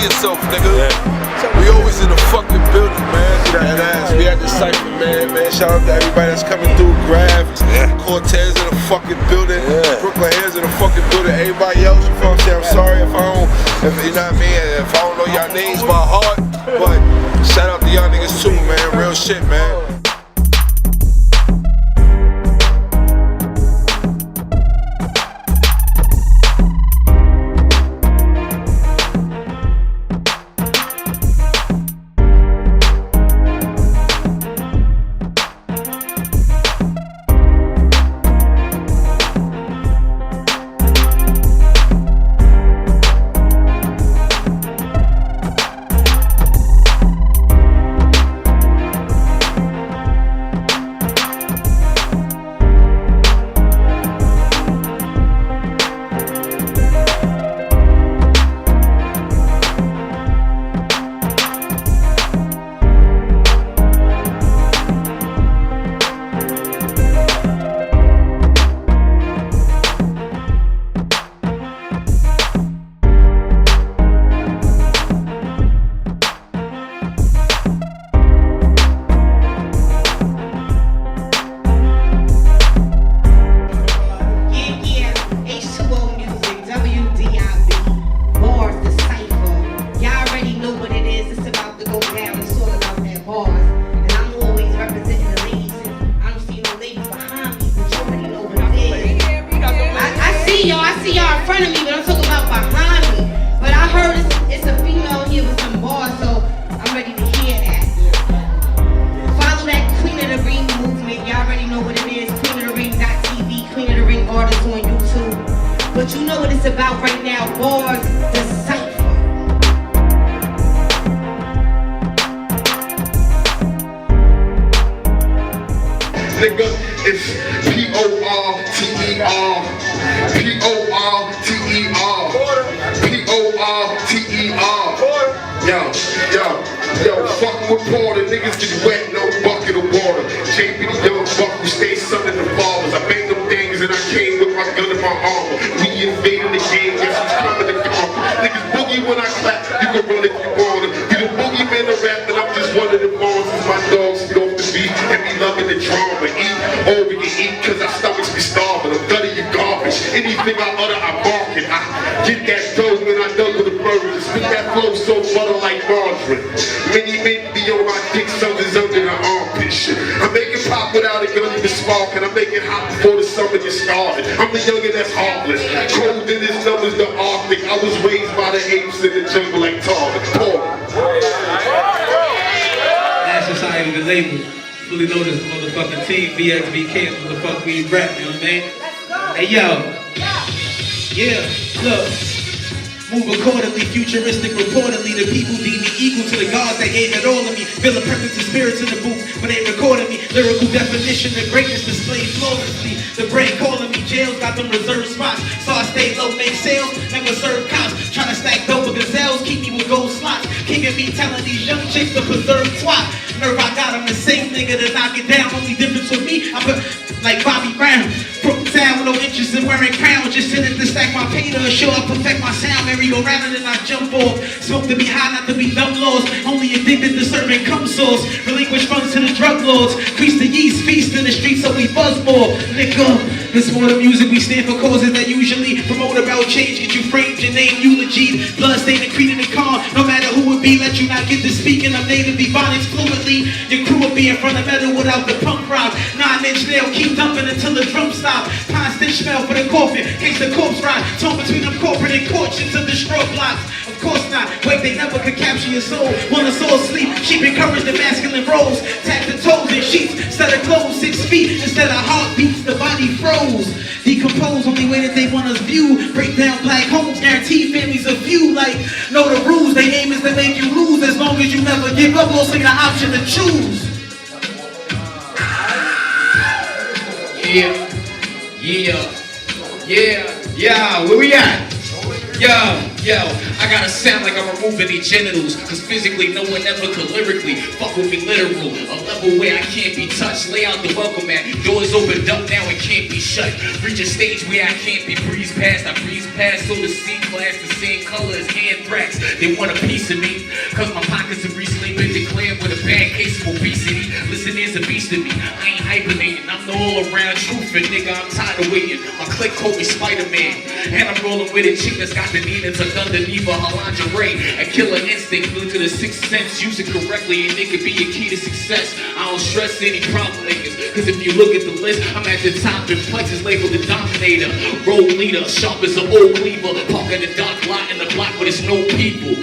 yourself, nigga. We always in the fucking building, man. That ass. We at the Cypher, man. Shout out to everybody that's coming through. Grafh, Cortez in the fucking building. Brooklyn Hands in the fucking building. Everybody else, you feel what I'm saying? I'm sorry if I don't, you know what I mean? If I don't know y'all names by heart, but shout out to y'all niggas too, man. Real shit, man. H2O music, Wdib, BARZ CYPHER. Y'all already know what it is. It's about to go down. It's all about that bars. And I'm always representing the ladies. And I don't see no ladies behind me, but you already know what it is. I see y'all in front of me, but I'm talking about behind me. But I heard it's a female here with some bars, so I'm ready to hear that. Follow that Queen of the Ring movement. Y'all already know what it is. QueenofTheRing.tv, Queen of the Ring artists on YouTube. But you know what it's about right now. BARZ CYPHER. Nigga, it's P-O-R-T-E-R, P-O-R-T-E-R, P-O-R-T-E-R. Yo, fucking with Porter, niggas get wet, no bucket of water. JB the young buck who stays son of the fathers. I made them things and I came with my gun and my armor. We invading the game, guess who's coming to conquer. Niggas boogie when I clap, you can run if you wanna. You the boogeyman of rap, and I'm just one of the monsters. My dogs get off the beat and be loving the drama. Eat all we can eat, cause our stomachs be starving. I'm gutting your garbage. Anything I utter, I bark it. I get that dough when I dug with the burgers. Spit that flow so butter like margarine. Many men be on my dick, soldiers under the armpit shit. I make it pop without a gun even spark, and I make it hot before the summer gets started. I'm the youngin' that's heartless. Cold in his numbers, the Arctic. I was raised by the apes in the jungle like Target. National Society, the label. Fully loaded motherfucking team, BXBK, motherfucker, we rap, you know what I mean? Hey yo, yeah, look. Move accordingly, futuristic, reportedly. The people deem me equal to the gods that gave it all of me. Feel a presence of spirits in the booth, but they recording me. Lyrical definition, the greatness displayed flawlessly. The brain calling me, jails got them reserved spots. So I stay low, make sales, never serve cops. Trying to stack dope with gazelles, keep me with gold slots. Kicking me, telling these young chicks to preserve twat. Nerve, I got them the same nigga to knock it down. Only difference with me, I put like Bobby Brown. Broke down with no interest in wearing crowns. Just in it to stack my pay to assure I perfect my sound. Merry-go-round and then I jump off. Smoke to be high, not to be dumb laws. Only addicted to serving cum sauce. Relinquish funds to the drug lords. Crease the yeast, feast in the streets so we buzz more. Nigga, it's more the music. We stand for causes that usually promote about change. Get you framed, your name eulogy. Blood stain and creed in the calm. No matter who it be, let you not get to speaking. I'm native ebonics fluently. Your crew will be in front of metal without the punk rock. 9-inch nail, keep dumping until the drum stop. Constant smell for the coffin, case the corpse rot. Torn between them corporate and courts of the stroke blocks. Of course not, wait, they never could capture your soul. When a soul sleep, sheep encourage the masculine roles. Tap the toes in sheets, instead of clothes 6 feet. Instead of heartbeats, the body froze. Decompose, only way that they want us view. Break down black homes, guarantee families a few. Like, know the rules, they aim is to make you lose. As long as you never give up, we'll see the option to choose. Yeah, where we at? Yo. Yo, I gotta sound like I'm removing their genitals, cause physically no one ever could lyrically fuck with me literal. A level where I can't be touched, lay out the welcome mat. Doors opened up now and can't be shut. Reach a stage where I can't be breezed past. I breeze past so the C-class the same color as anthrax. They want a piece of me, cause my pockets have recently been declared with a bad case of obesity. Listen, there's a beast in me, I ain't hibernating. I'm the all-around truth and nigga, I'm tired of waiting. My clique called me Spider-Man, and I'm rolling with a chick that's got the Nina tucked underneath her lingerie. A killer instinct flew to the sixth sense. Use it correctly and it could be a key to success. I don't stress any problem makers, cause if you look at the list, I'm at the top in plexus labeled the dominator. Road leader, sharp as an old cleaver. Park in the dark lot in the block where there's no people.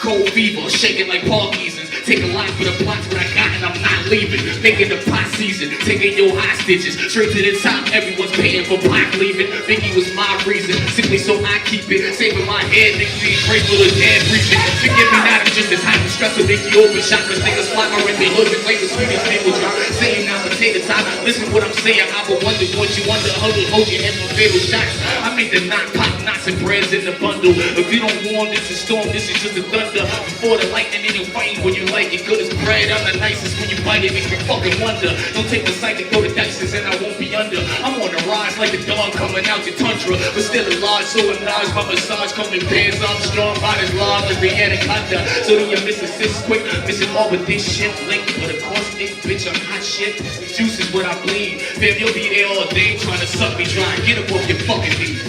Cold fever, shaking like Parkinson's. Take a lot for the plots what I got and I'm not leaving. Making the pot season, taking your hostages. Straight to the top, everyone's paying for Pac leaving. Biggie was my reason, simply so I keep it. Saving my head, niggas being grateful of dead breathing. Forgive me not, I'm just the type of stress will make you open shot. Cause niggas fly my in their hood and wait for sweetest people drop. Saying now potato time, listen what I'm saying. I will wonder what you under, hold your head for fatal shots. I make the knot pop, knots and breads in the bundle. If you don't warn, this is storm, this is just a thunder. Before the lightning in your fighting when you like it good as bread. I'm the nicest when you bite it, makes me fucking wonder. Don't take the sight to go to Texas and I won't be under. I'm on the rise like a dog coming out the tundra, but still a large, so enlarged. My massage coming pairs, I'm strong, bodies large as the anaconda. So then you miss assists quick, missing all but this shit linked. But of course, bitch, I'm hot shit. The juice is what I bleed. Fam, you'll be there all day trying to suck me dry. Get up off your fucking knees.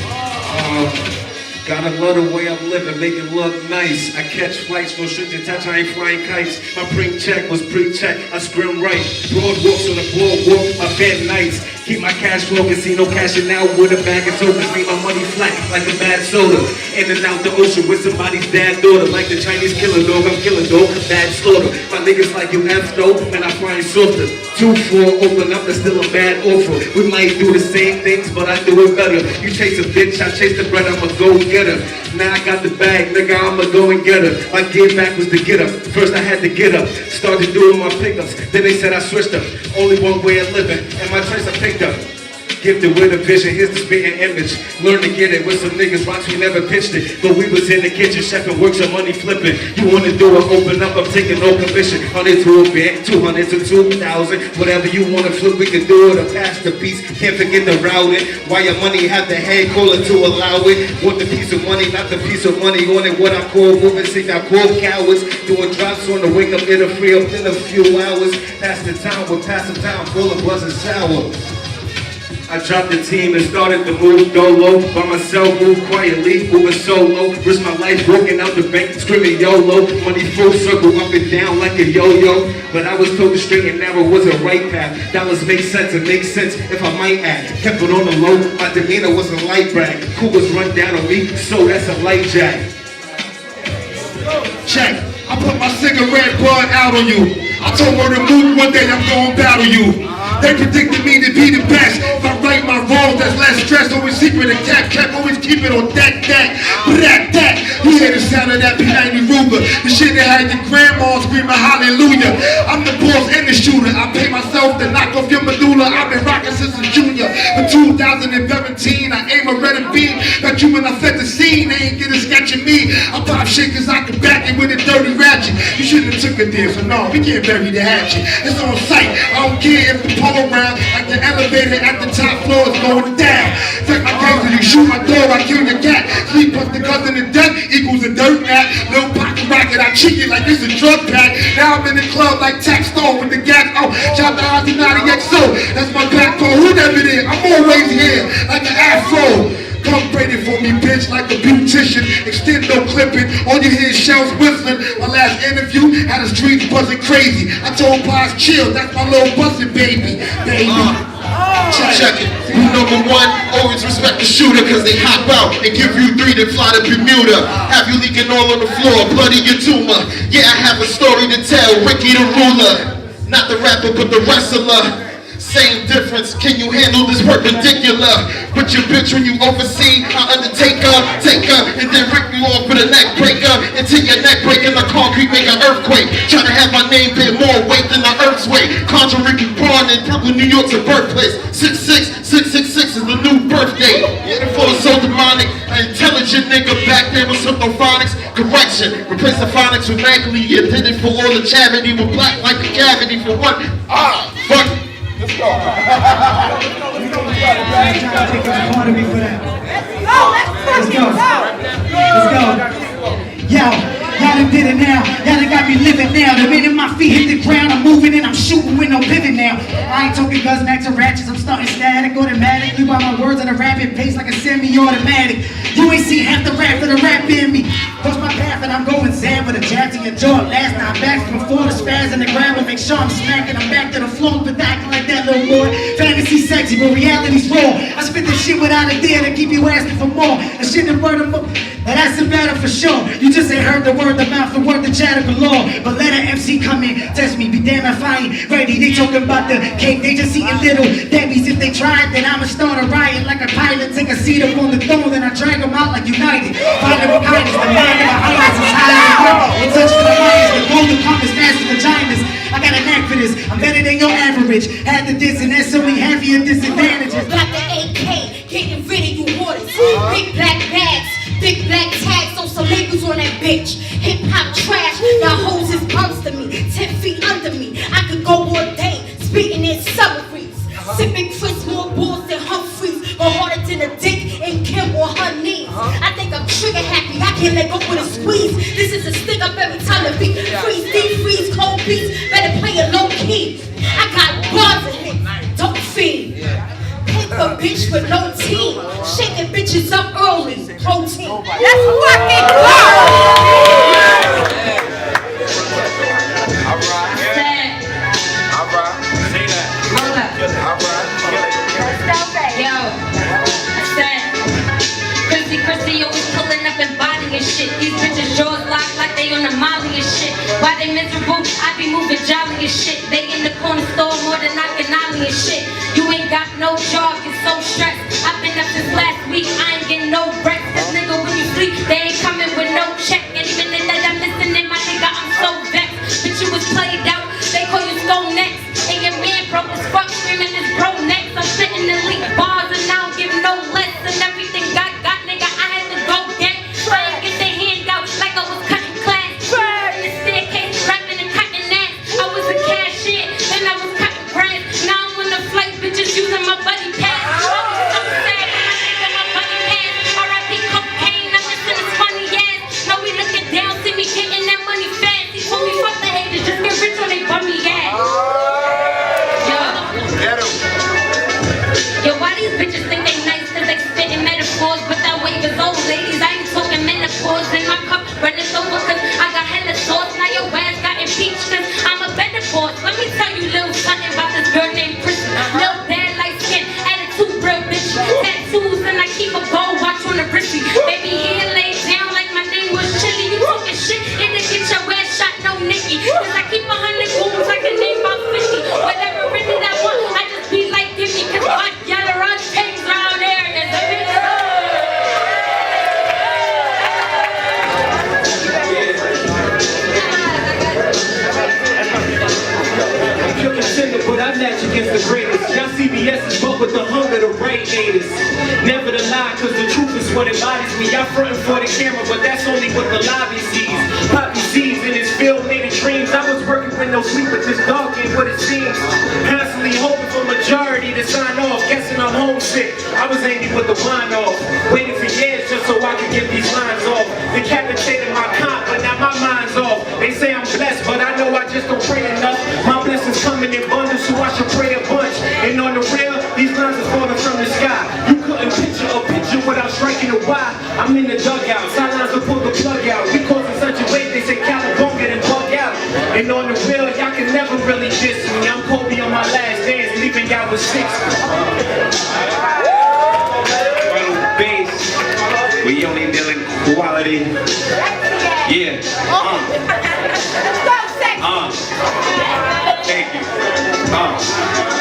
Gotta love the way I'm living, make it look nice. I catch flights, no strings attached, I ain't flying kites. My pre-check was pre-check, I scrim right. Broad walks on the boardwalk, my bed nights. Keep my cash flow, casino cashing out with a bag of tokens. Make my money flat like a bad soda. In and out the ocean with somebody's dad daughter. Like the Chinese killer dog, I'm killing dog, bad slaughter. My niggas like you F though, and I flying softer. 2-4, open up, that's still a bad offer. We might do the same things, but I do it better. You chase a bitch, I chase the bread, I'ma go get her. Now I got the bag, nigga, I'ma go and get her. My gear back was to get up. First I had to get up. Started doing my pickups. Then they said I switched up. Only one way of living, and my choice I picked up. Gifted with a vision, here's the spitting image. Learn to get it with some niggas, rocks we never pitched it. But we was in the kitchen, chefing, works on money flipping. You wanna do it, open up, I'm taking no commission. 100 to a bit, 200 to 2,000. Whatever you wanna flip, we can do it or pass the piece. Can't forget the routing. Why your money have the head caller to allow it. Want the piece of money, not the piece of money on it. What I call moving, see I call cowards. Doing drops on the wake up, it'll free up in a few hours. Pass the time with passive time, full of buzz and sour. I dropped the team and started to move dolo. By myself, move quietly, moving solo. Risk my life, broken out the bank, screaming YOLO. Money full circle, up and down like a yo-yo. But I was told the straight and narrow was a right path. Dollars make sense, it makes sense if I might add. Kept it on the low, my demeanor was a light brag. Cougars run down on me, so that's a light jack. Check. I put my cigarette bud out on you. I told her to move one day, I'm gonna battle you. They predicted me to be the best. If I right my wrongs, that's less stress. Always secret and cap, always keep it on that. You hear the sound of that P90 Ruger. The shit that had your grandma screaming hallelujah. I'm the boss and the shooter. I pay myself to knock off your medulla. I've been rocking since a junior. In 2017, I aim a red and beam. Got you when I set the scene, they ain't get a sketch of me. I pop shit cause I can back it with a dirty ratchet. You shouldn't have took it there, so no, we can't bury the hatchet. It's on sight, I don't care if the pole around. Like the elevator at the top floor is going down. Take my gangster, you shoot my dog, I kill your cat. Sleep with the cousin to death equals a dirt nap. Little pocket rocket, I cheek it like it's a drug pack. Now I'm in the club like Tax Stone with the gas. Oh, shout out to 90XO, that's my backbone. Whoever it is, I'm always here like an afro. Come braided for me, bitch, like a beautician. Extend no clipping, all you hear is shells whistling. My last interview had the streets buzzing crazy. I told Boss chill, that's my little bustin' baby. Check it. You number one, always respect the shooter, cause they hop out and give you 3 to fly to Bermuda. Have you leaking all on the floor, bloody your tumor. Yeah, I have a story to tell, Ricky the ruler. Not the rapper, but the wrestler. Same difference, can you handle this perpendicular? Put your bitch when you oversee, I undertake her, take her, and then rip you off with a neck breaker. Until your neck breaking the concrete make an earthquake. Trying to have my name bear more weight than the earth's weight. Contrary born in Brooklyn, New York's a birthplace. 666 is the new birthday. Yeah, the flow is so demonic. An intelligent nigga back there with something fraction. Replace the phonics with magically. You did it for all the charity with black like a cavity for one. Fuck it. Let's go. Let's go. Yo, y'all done did it now. Y'all done got me living now. The minute my feet hit the ground, I'm moving and I'm shooting with no pivot now. I ain't talking guns, max and ratchets. I'm starting static, automatically by my words at a rapid pace like a semi-automatic. You ain't seen half the rap for the rap in me. Cross my path and I'm going Zan with a jab to your jaw. Last night back before the spaz and the grab and make sure I'm smacking. I'm back to the floor, but acting like that little boy. Fantasy sexy, but reality's raw. I spit this shit without a dare to keep you asking for more. And shit and word of mouth. Now that's the matter for sure. You just ain't heard the word of mouth, the word the chatter galore. But let an MC come in, test me, be damn if I ain't ready. They talking about the cake, they just eating little Debbie's. If they tried, then I'ma start a riot like a pilot. Take a seat up on the throne, then I drag them out like United. Fighting with kindness, the mind of the highlights is high. And touching the minds, the golden compass, massive vaginas. I got a knack for this, I'm better than your average. Had to diss and that's only half of your disadvantages. Got the AK, getting rid of you waters. Big black bags, big black tags on some labels on that bitch. Hip hop trash, y'all hoes is bumps to me. 10 feet under me, I could go all day, spitting in summaries. Sipping Chris more balls than Humphreys, go harder than a dick and Kim or her knees. I think I'm trigger happy, I can't let go with a squeeze. This is a stick up every time the beat. Freeze, deep freeze, cold beats, better play it low key. I got bars in it, don't feed. Pick a bitch with no team, shaking bitches up early, protein. Let's fucking go! Chrissy always pulling up and bodying shit. These bitches jaws locked like they on the molly and shit. Why they miserable? I be moving jolly and shit. They in the corner store more than I can ollie and shit. You ain't got no job, you're so stressed. I've been up since last week, I ain't getting no breakfast. Nigga, when you sleep, they ain't coming with no check. Any minute that I'm missing in my nigga, I'm so vexed. Bitch, you was played out, they call you Stone next. And your man broke as fuck, screaming his bro next. I'm sitting in elite bars and I don't give no less. And everything got nigga, I had to go get. I ain't get the hand out like I was cutting class. In the staircase, rapping and cutting ass. I was a cashier, then I was cutting grass. Now I'm on the flight, bitches using my buddy pass. I was so sad when I think of my buddy pass. R.I.P. cocaine, I'm missing his funny ass. Now we looking down, see me getting that money fast. He told me fuck the haters, just get rich on they bummy ass. Yo, why these bitches think they nice cause they spitting metaphors, but that wave is old, ladies. I ain't talking menopause in my cup running over cause I got hella sauce. Now your ass got impeached cause I'm a better boss. Let me tell you little something about this girl named Chrissy. Little bad light skin, attitude real bitch. Tattoos and I keep a gold watch on the wristy. Baby here laid down like my name was Chili. You talking shit and then get your ass shot, no Nicky. Cause I keep 100 goons, I can name about 50. Whatever really I want, I just be like give me cause I gotta run things around there. There's a bitch. But I match against the greatest. Y'all CBS is but with the hunger to rate haters. Never to lie, cause the truth is what embodies me. Y'all frontin' for the camera, but that's only what the lobby sees. Poppy seeds in his field made of dreams. I was working with no sleep, but this dog ain't what it seems. Constantly hoping for majority to sign off, guessing I'm homesick. I was angry with the wine off, waiting for years just so I could get these lines off. Decapitated my comp, but now my mind's off. They say I'm blessed, but I know I just don't pray enough. My blessings coming in bundles, so I should pray a bunch. And on the real, these lines are falling from the sky. You couldn't picture a picture without striking a why. I'm in the dugout, sidelines will pull the plug out. We causing such a wave, they say California and bug out. And on the real, y'all can never really diss me. I'm Kobe on my last dance, leaving y'all with 6. Bass, we only dealing quality. Yeah. Thank you.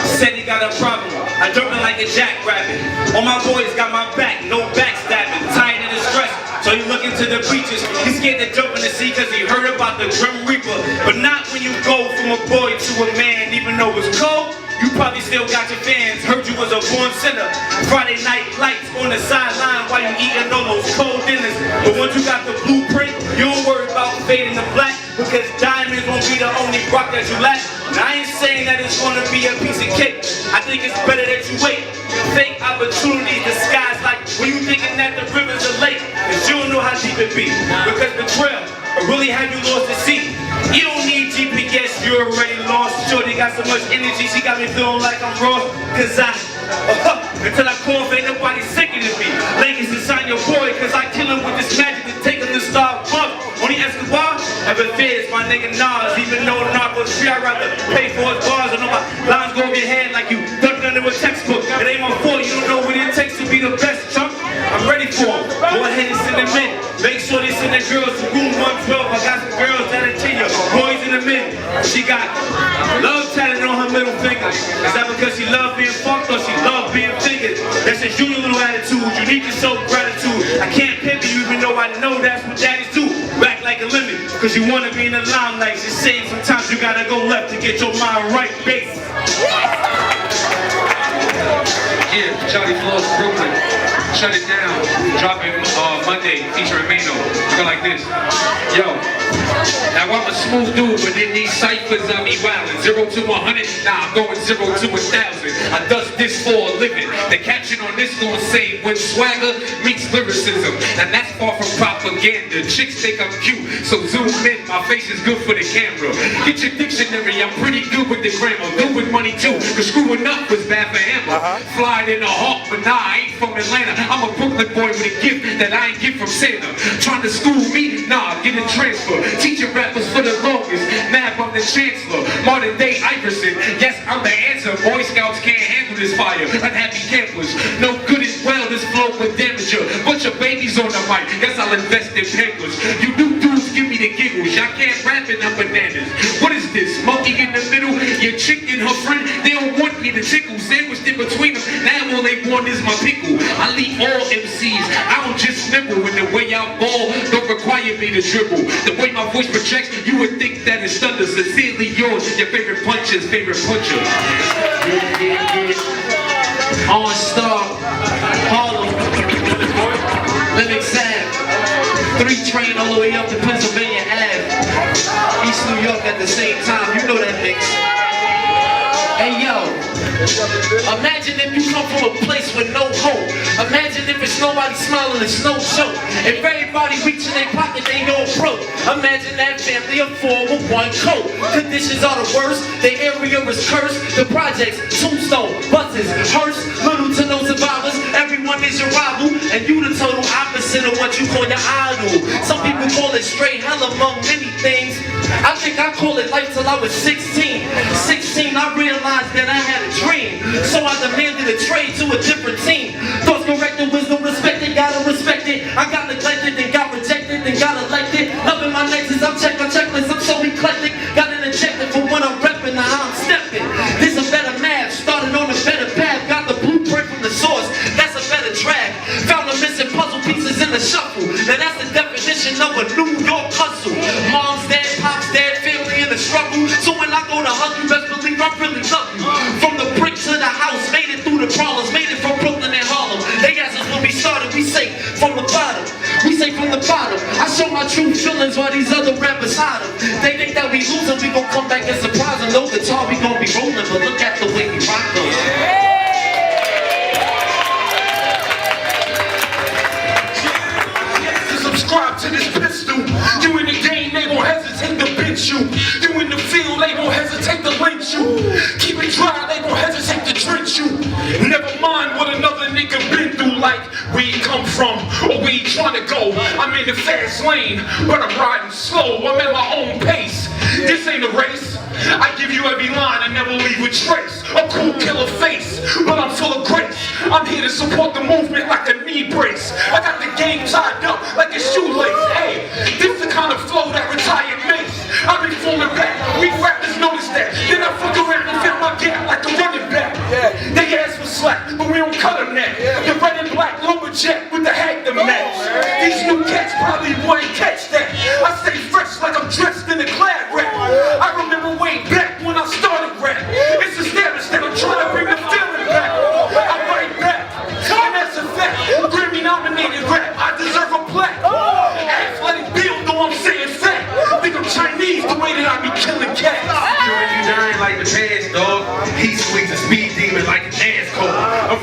Said he got a problem. I jumping like a jackrabbit. All my boys got my back, no backstabbing. Tired of the stress, so he looking to the breaches. He's scared to jump in the sea cause he heard about the Grim Reaper. But not when you go from a boy to a man, even though it's cold. You probably still got your fans, heard you was a born sinner. Friday night lights on the sideline while you eating all those cold dinners. But once you got the blueprint, You don't worry about fading the black, because diamonds won't be the only rock that you lack. And I ain't saying that it's gonna be a piece of cake. I think it's better that you wait. Fake opportunities disguised like when you thinking that the river's a lake, cause you don't know how deep it be. Because betrayal will really have you lost at sea. You don't need GPS, you're already lost. Shorty got so much energy, she got me feeling like I'm raw. Cause until I cough, ain't nobody sicker than me. Lakers to sign your boy, cause I kill him with this magic to take him to star bump. Only Escobar ever fears my nigga Nas. Even though Narco's free, I'd rather pay for his bars. I know my lines go over your head like you ducked under a textbook. It ain't my fault, you don't know what it takes to be the best, chump. I'm ready for him. Go ahead and send them in. Make sure they send the girls to room 112. I got some girls that are tenure, boys in the mid. She got love tatted on her middle finger. Is that because she love being fucked or she love being fingered? That's just you, your little attitude. You need to show gratitude. I can't pimp you even though I know that's what daddies do. Back like a limit, cause you wanna be in the limelight. It's saying sometimes you gotta go left to get your mind right, base. Yeah, Charlie Flows, Brooklyn. Shut it down. Dropping Monday, featuring Mano. We go like this. Yo. Now I'm a smooth dude, but in these ciphers I be wildin'. 0 to 100, nah, I'm going 0 to 1,000. I does this for a living. The caption on this gonna say, when swagger meets lyricism. And that's far from propaganda. Chicks think I'm cute, so zoom in. My face is good for the camera. Get your dictionary, I'm pretty good with the grammar. Good with money too, cause screwing up was bad for Hammer. Flying in a hawk, but nah, I ain't from Atlanta. I'm a Brooklyn boy with a gift that I ain't get from Santa. Trying to school me? Nah, get a transfer. Teaching rappers for the longest. Nab, I'm the chancellor. Modern day Iverson. Yes, I'm the answer. Boy Scouts can't handle this fire. Unhappy campers. No good as well, this flow would damage you. Bunch of babies on the mic. Guess I'll invest in pampers. You new dudes give me the giggles. Y'all can't rap in them bananas. What is this? Monkey in the middle? Your chick and her friend? They don't want me to tickle. Sandwiched in between them. Now all they want is my pickle. I lead all MCs. I don't just nibble. And the way I ball don't require me to dribble. The way my voice projects, you would think that it's thunder. Sincerely yours, your favorite puncher's favorite puncher. On Star, Harlem, Lenox Ave, 3 train all the way up to Pennsylvania Ave, East New York at the same time. You know that mix. Hey yo, imagine if you come from a place with no hope. Imagine if it's nobody smiling, it's no joke. If everybody reaching their pocket, they all broke. Imagine that family of 4 with 1 coat. Conditions are the worst, the area is cursed. The projects, tombstone, buses, hearse, little to no survivors. Everyone is your rival, and you the total opposite of what you call your idol. Some people call it straight hell among many things. I think I call it life till I was 16. 16, I realized that I had a dream. So I demanded a trade to a different team. Thoughts corrected, wisdom respected, gotta respect it. I got neglected and got rejected and got elected. Loving my nexus, I'm check my checklist, I'm so eclectic. Got an injected for when I'm repping, now how I'm stepping. This a better math, started on a better path. Got the blueprint from the source, that's a better draft. Found the missing puzzle pieces in the shuffle. Now that's the definition of a New York hustle. Mom's dead, pop's dead, family in the struggle. So when I go to hug you, best believe I really love you. From the brick to the house, made it through the problems, made it from Brooklyn and Harlem. They asked us when we started, we say from the bottom. We say from the bottom. I show my true feelings while these other rappers hide them. They think that we losing, we gon' come back and surprise them. No guitar, we gon' be rolling, but look at the way we rock them. Subscribe to this pistol. You in the game, they gon' hesitate to bitch you. You in the field, they gon' hesitate to lynch you. Keep it dry, they gon' hesitate to drench you. Never mind what another nigga been through, like where you come from or where you tryna go. I'm in the fast lane, but I'm riding slow. I'm at my own pace. This ain't a race. I give you every line, I never leave a trace. A cool killer face, but I'm full of grace. I'm here to support the movement like a knee brace. I got the game tied up like a shoelace. Hey, this the kind of flow that retired makes. I be falling back, we rappers notice that. Then I fuck around and fill my gap like a running back. They ask for slack, but we don't cut them that. The red and black lumberjack with the hat to match. These new cats probably wouldn't catch that. I stay fresh like I'm dressed in a glad rap. I remember way back when I started rap. It's established that I'm trying to bring the feeling back. I'm right back, and that's a fact. Grammy nominated rap, I deserve a plaque. Athletic build, though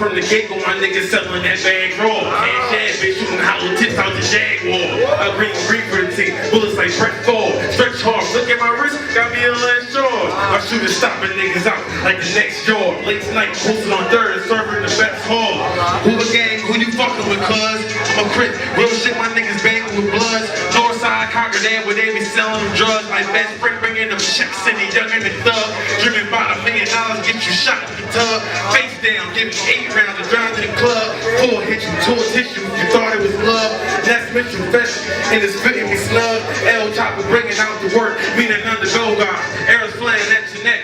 from the gate with my niggas selling that bag raw. Cash ass, bitch, shooting hollow tips out the Jaguar. A green for the team, bullets like Brett Ford. Stretch hard, look at my wrist, got me a little short. My shooters stopping niggas out like the next jaw. Late night, posted on third, serving the best hall. Who the gang, who you fucking with, cuz? I'm a crit, real shit, my niggas banging with bloods. Northside, Concord, where they be selling them drugs. Like best friend bringing them checks in the young and the thug. Driven by $1 million, get you shot in the tub. Face down, give me 8 rounds to drive to the club. 4 hit you, 2 tissue, you thought it was love. That's Mitchell Fest, and it's fitting me snug. L chopper bringing out the work, meaning undergo guy. Arrows flying at your neck.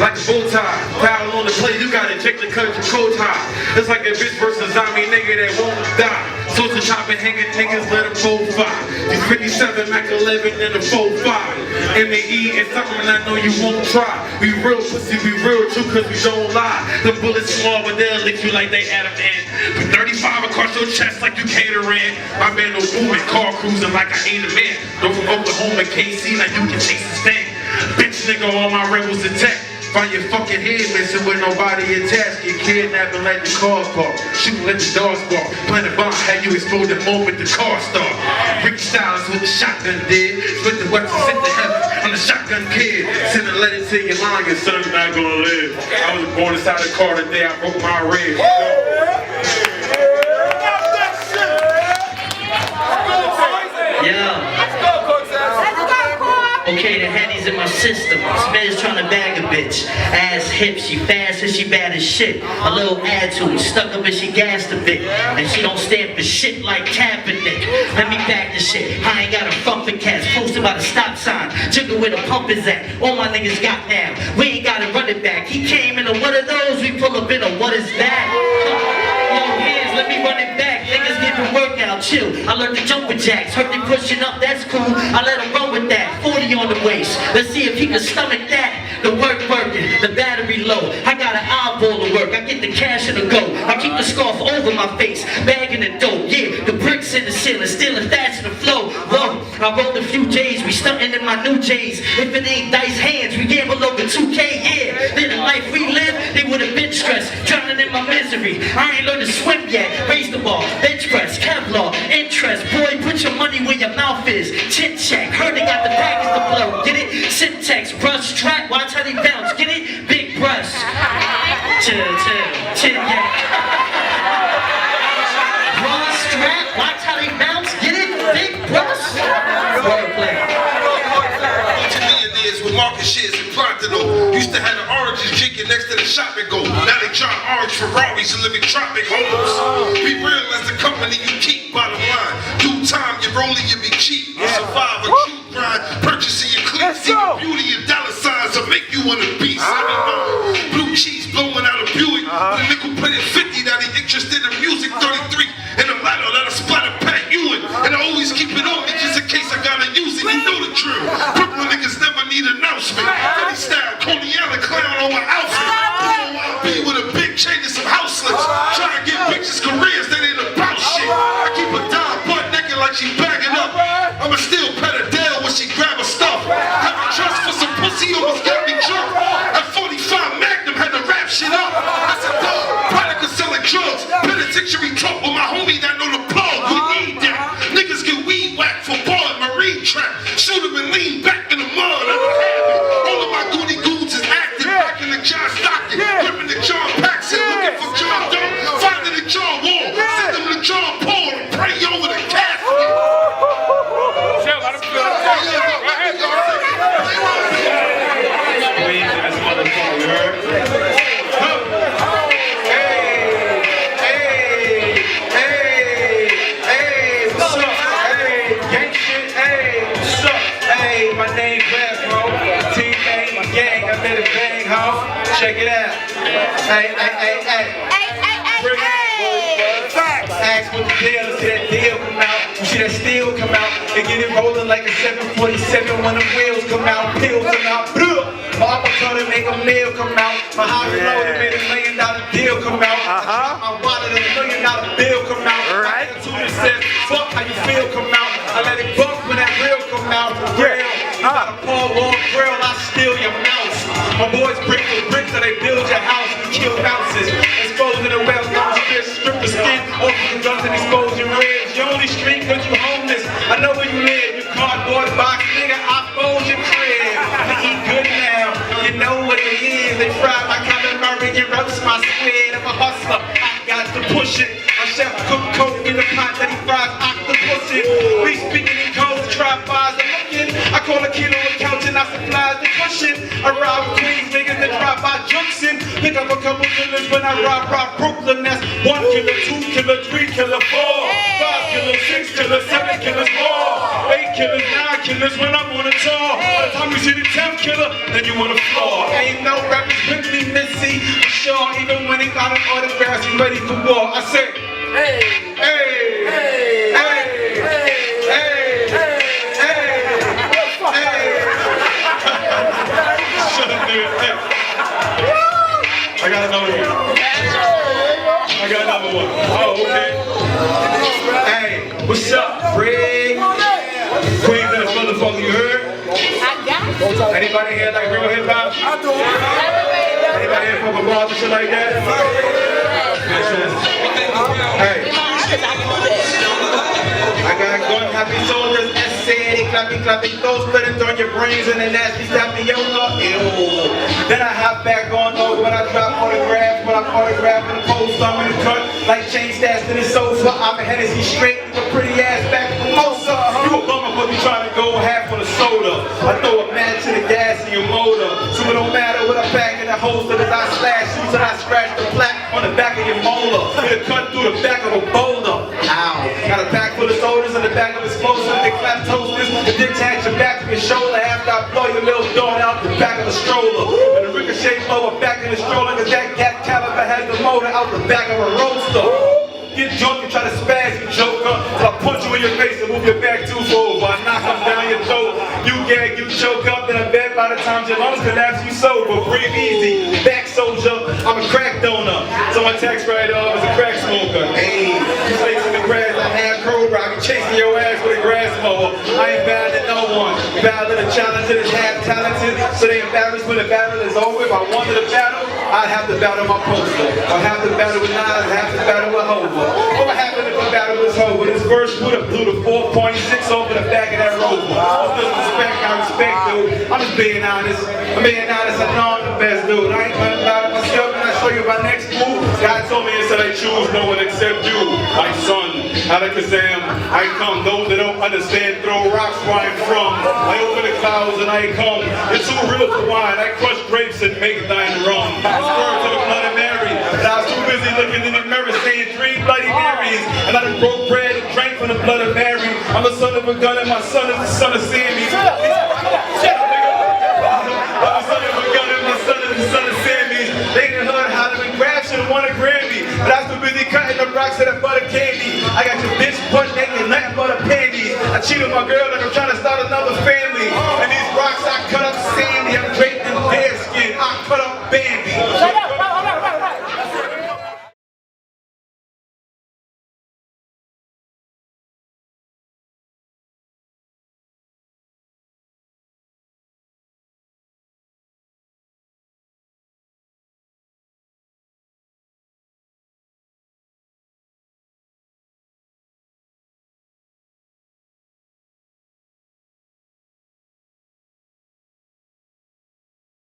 Like a bow tie, power on the plate, you gotta check the cut your coat high. It's like a bitch versus zombie nigga that won't die. So to chop and hanging niggas, let them both fire. These 57, Mac 11, and a 4-5. M.A.E. and something I know you won't try. We real pussy, we real true cause we don't lie. The bullets small, but they'll lick you like they Adam Ant. With 35 across your chest like you catering. My man no moving, car cruising like I ain't a man. Go from Oklahoma, KC, like you can chase the stand. Bitch nigga, all my rebels attack. Find your fucking head missing with nobody attached. Get kidnapped and let the cars park. Shooting let the dogs bark. Plant a bomb, have you explode the moment the car start. Rick Styles with the shotgun did. Split the weapon, sent to heaven on the shotgun kid. Send a letter to your line, your son's not gonna live. I was born inside the car the day I broke my rib. Yeah. Okay, the Henny's in my system. Smed's trying to bag a bitch. Ass hip, she fast and she bad as shit. A little attitude, stuck up and she gassed a bit. And she don't stand for shit like Kaepernick. Let me back the shit. I ain't got a front for cats. Posted by the stop sign. Jiggle where the pump is at. All my niggas got now. We ain't gotta run it back. He came in a what of those? We pull up in a what is that? Yo, hands, let me run it back. Niggas giving workout, chill. I learned to jump with jacks. Heard they pushing up, that's cool. I let him run with that. 40 on the waist. Let's see if he can stomach that. The work working, the battery low. I got an eyeball to work. I get the cash in the go. I keep the scarf over my face, bagging the dope. Yeah, the bricks in the ceiling, stealing fast in the flow. Whoa, I rolled a few J's. We stunting in my new J's. If it ain't dice hands, we gamble over 2K. Yeah, then the life we live, they would have been stressed, drowning in my misery. I ain't learned to swim yet. Raise the ball, bench press, Kevlar, interest. Boy, put your money where your mouth is. Chin check, heard they got the package to blow. Get it? Syntax, brush, track, watch how they bounce. Get it? Big brush. Chill, yeah. Brush, track, watch how they bounce. Get it? Big brush. Wordplay. Millionaires with market shares in Pronto. Used to have the oranges drinking next to the shopping goal. Now they drive orange Ferraris and live in tropic homes. Be real as the company you keep, bottom line. Due time, you're rolling, you be cheap. You survive a true grind, purchasing your cleats. Even beauty and dollar signs will make you want a beast. I mean, blue cheese blowing out a Buick. With a nickel plated 50, now they interested in music. 33 and a lighter, let us splatter Pat Ewing. And I always keep it on me just in case I gotta use it. You know the drill. Brooklyn niggas never need announcement. Philly style, Coney Island clown on my outfit. I'll be with a big chain and some house slips. Trying to get bitches careers that ain't about shit. I keep a dime butt naked like she bagging up. I'ma still pet Adele when she grab her stuff. Having trust for some pussy almost got me drunk. At 45 Magnum had to wrap shit up. That's a dog, product of selling drugs. Penitentiary talk with my homie that know the plug. We need that. Niggas get weed whacked for bar and marine trap. Shoot him and lean back in the mud. I don't have it. All of my goody goods is active. Back in the John Stockton. Gripping the John Paxson. Looking for John Doe. Finding the John Wall. Send them to John Paul and pray over the casket. My name Grafh, bro. Team name, my gang, I made a bang, ho. Check it out. Hey. Ask what the deal is, see that deal come out. You see that steel come out. And get it rolling like a 747 when the wheels come out. Pills come out. My uppercut and make a meal come out. My house loaded, made $1 million deal come out. My wallet and $1 million bill come out. My attitude says, fuck how you feel come out. I let it bump when that real come out. Real. You got a Paul Wall grill, I steal your mouse. My boys brick for brick so they build your house. We kill bounces. Exposing the wealth. strip the skin off your guns and expose your ribs. You only street cause you homeless. I know where you live. You cardboard box, nigga, I fold your crib. I eat good now. You know what it is. They fry my calamari and roast my squid. I'm a hustler. I got to push it. My chef cook coke in the pot that he fries octopus in. We speaking in codes, try fires and looking. I call a kilo a couch and I supplies the cushion. I rob Queens, niggas that drive by Junction. Pick up a couple killers when I rob Brooklyn. That's 1 killer, 2 killer, 3 killer, 4, 5 killers, 6 killers, 7 killers, more. 8 killers, 9 killers when I'm on a tour. By the time you see the 10th killer, then you on the floor. Ain't no rappers with me, Missy. For sure, even when he got an autograph, he ready for war. I say, hey, hey, hey, hey, hey, hey, hey. Shut up, nigga. Hey. I got another one. I got another one. Oh, okay. Hey, what's up, Fred? Queens in the motherfucker, you heard? Anybody here like real hip hop? Anybody here fuck with bars and shit like that? Hey. I got gun happy soldiers, essay, clapping toes, splitting on your brains and the nasty tapioca. Ew. Then I hop back on over when I drop autographs, when I'm autographing the post, I'm in the cut like chain stashed in the sofa. I'm a Hennessy straight with a pretty ass back from Mosa. You a bummer but you trying to go half on the soda. I throw a match to the gas in your motor. So it don't matter what I pack in the holster as I slash you till I scratch the plaque on the back of your molar. Hit a cut through the back of a boulder. Ow. Got a pack full of sodas in the back of explosives. They clap toasters and then attach your back to your shoulder after I blow your little daughter out the back of the stroller. And the ricochet blower back in the stroller cause that gat caliber has the motor out the back of a roadster. Get drunk and try to spaz, you joker. So I punch you in your face and move your back tooth over. I knock them down your throat. You gag, you choke up, then I bet by the time your lungs collapse, you sober. Breathe easy, back soldier. I'm a crack donor, so my tax write-off is a crack smoker. Hey, you snakes in the grass, I have cobra. I be chasing your ass with a grass mower. I ain't bad to no one. Bad to the challenger that's half talented. So they embarrassed when the battle is over. If I wanted a battle, I'd have to battle my poster. I'd have to battle with Nas, I'd have to battle with Hova. What happened if I battle with Hova? This verse would have blew the 4.6 over the back of that Rover. All this respect, I respect, dude. I'm just being honest. I'm being honest, I know I'm the best, dude. I ain't gonna lie to myself and I show you my next move. God told me he said I choose no one except you. My son, Alakazam, I come. Those that don't understand, throw rocks where I'm from. I open the clouds and I come. You're too real for wine. I crush grapes and make thine rum. I swear to the blood of Mary. But I was too busy looking in the mirror saying 3 Bloody Marys. And I done broke bread and drank from the blood of Mary. I'm the son of a gun and my son is the son of Sammy. Shut up, nigga. I'm the son of a gun and my son is the son of Sammy. They in the hood hollering Grafh should've won a Grammy. But I was too busy cutting the rocks to that butter candy. I got your bitch butt naked, nothing but a panties. I cheated my girl